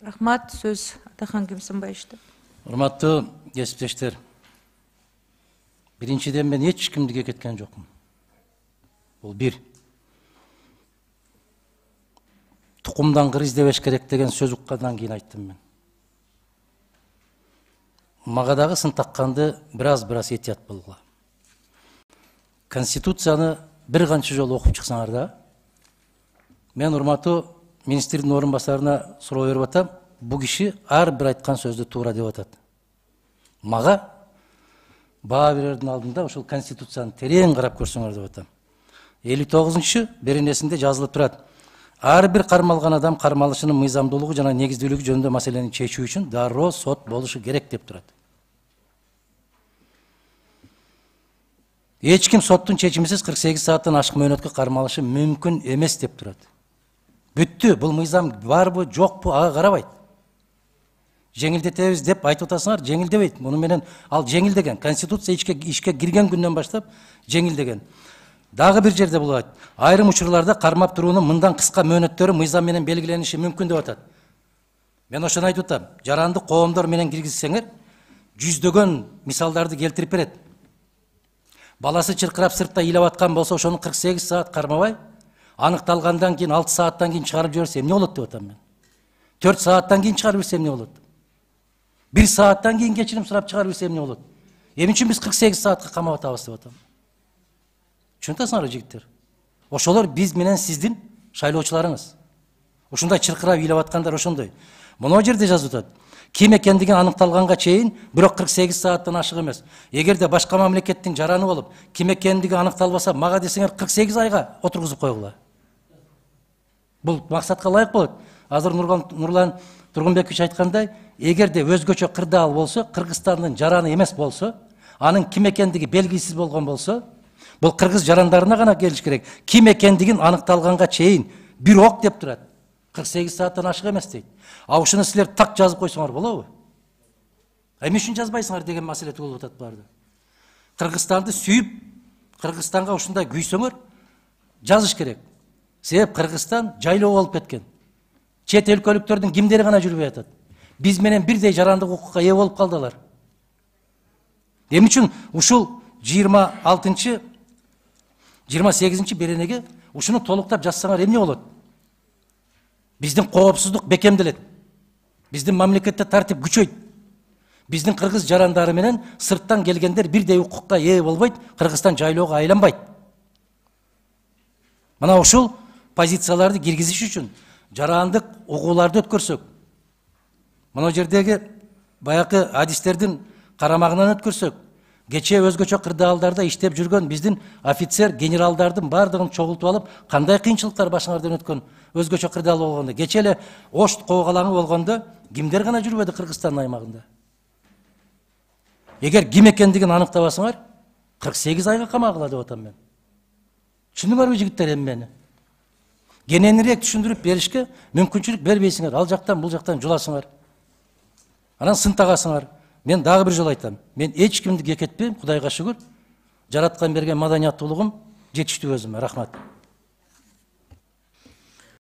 Рахмат, сөз Атахан Кемсінбайышты. Урматтуу кесиптештер, биринчиден мен эч кимди кеткен жокмун. Бул бир. Тукумдан кыр издебеш керек деген сөз уккандан кийин айттым мен. Мага дагы сын такканды бираз этият болгула. Конституцияны бир канча жолу окуп чыксаңар да, мен урматтуу министрдин орун басарына суроо берип атам, бу киши ар бир айткан сөздү туура деп атат. Мага баа берердин алдында ошол конституцияны терең карап көрсөңөр деп атам. 59 беренесинде жазылып турат. Ар бир кармалган адам кармалышынын мыйзамдуулугу жана негиздүүлүгү жөнүндө маселени чечүү үчүн дароо сот болушу керек деп турат. Эч ким соттун чечимисиз 48 сааттан ашык мөөнөткө кармалышы мүмкүн эмес деп турат. Бүттү, бул мыйзам барбы, жокпу, ага карабайт. Жеңилдетебиз деп айтып атасыңар, жеңилдебейт. Муну менен ал жеңилдеген. Конституция ишке кирген күндөн баштап жеңилдеген. Дагы бир жерде болот. Айрым учурларда кармап туруунун мындан кыска мөөнөттөрү мыйзам менен белгилениши мүмкүн деп атат. Мен ошону айтып атам. Жарандык коомдор менен киргизсеңер, жүздөгөн мисалдарды келтирип берет. Баласы чыркырап сыртта ыйлап аткан болсо, ошону 48 саат кармабай, аныкталгандан кийин 6 сааттан кийин чыгарып жиберсе эмне болот деп атам мен. 4 сааттан кийин чыгарып берсе эмне болот? 1 сааттан кийин кечирим сурап чыгарып берсе эмне болот? Эмне үчүн биз 48 саатка камап атабыз деп атам. Түшүнүп атасыңарбы жигиттер? Ошолор биз менен сиздин шайлоочуларыңыз. Ушундай чыркырап ыйлап аткандар ошондой. Мына жерде жазып атат. Ким экендиги аныкталганга чейин, бирок 48 сааттан ашык эмес. Эгерде башка мамлекеттин жараны болуп, ким экендиги аныкталбаса, мага десеңер 48 айга отургузуп койгула. Бул максатка ылайык болот. Азыр Нурлан Тургунбекович айткандай, эгерде өзгөчө кырдаал болсо, Кыргызстандын жараны эмес болсо, анын ким экендиги белгисиз болгон болсо, бул кыргыз жарандарына гана келиш керек. Ким экендигин аныкталганга чейин бир ок деп турат. 48 сааттан ашык эмес дейт. А ушуну силер так жазып койсоңор болобу? Эмне үчүн жазбайсыңар деген маселе болуп атат буларда. Кыргызстанды сүйүп, Кыргызстанга ушундай күйсөңөр, жазыш керек. Себеп Кыргызстан жайлоо болуп кеткен. Чет өлкөлүктөрдүн кимдери гана жүрбөй атат. Биз менен бирдей жарандык укукка ээ болуп калдылар. Эмне үчүн ушул 28 беренеге ушуну толуктап жазсаңар эмне болот? Биздин коопсуздук бекемделет. Биздин мамлекетте тартип күчөйт. Биздин кыргыз жарандары менен сырттан келгендер бирдей укукка ээ болбойт, Кыргызстан жайлоого айланбайт. Мына ушул позицияларды киргизиш үчүн жарандык угууларды өткөрсөк, мына жердеги баякы адистердин карамагынан өткөрсөк, кечээ өзгөчө кырдаалдарда иштеп жүргөн биздин офицер, генералдардын бардыгын чогултуп алып, кандай кыйынчылыктар башыңардан өткөн өзгөчө кырдаал болгондо, кечээ эле Ош коогалаңы болгондо кимдер гана жүрбөдү Кыргызстандын аймагында? Эгер ким экендигин аныктабасаңар, 48 айга камагыла деп атам мен. Түшүндүңөрбү жигиттер эмнени? Кененирээк түшүндүрүп беришке мүмкүнчүлүк бербейсиңер, ал жактан бул жактан жуласыңар. Анан сын тагасыңар. Мен дагы бир жолу айтам. Мен эч кимди кекетпейм, Кудайга шүгүр. Жараткан берген маданияттуулугум жетиштүү өзүмө. Рахмат.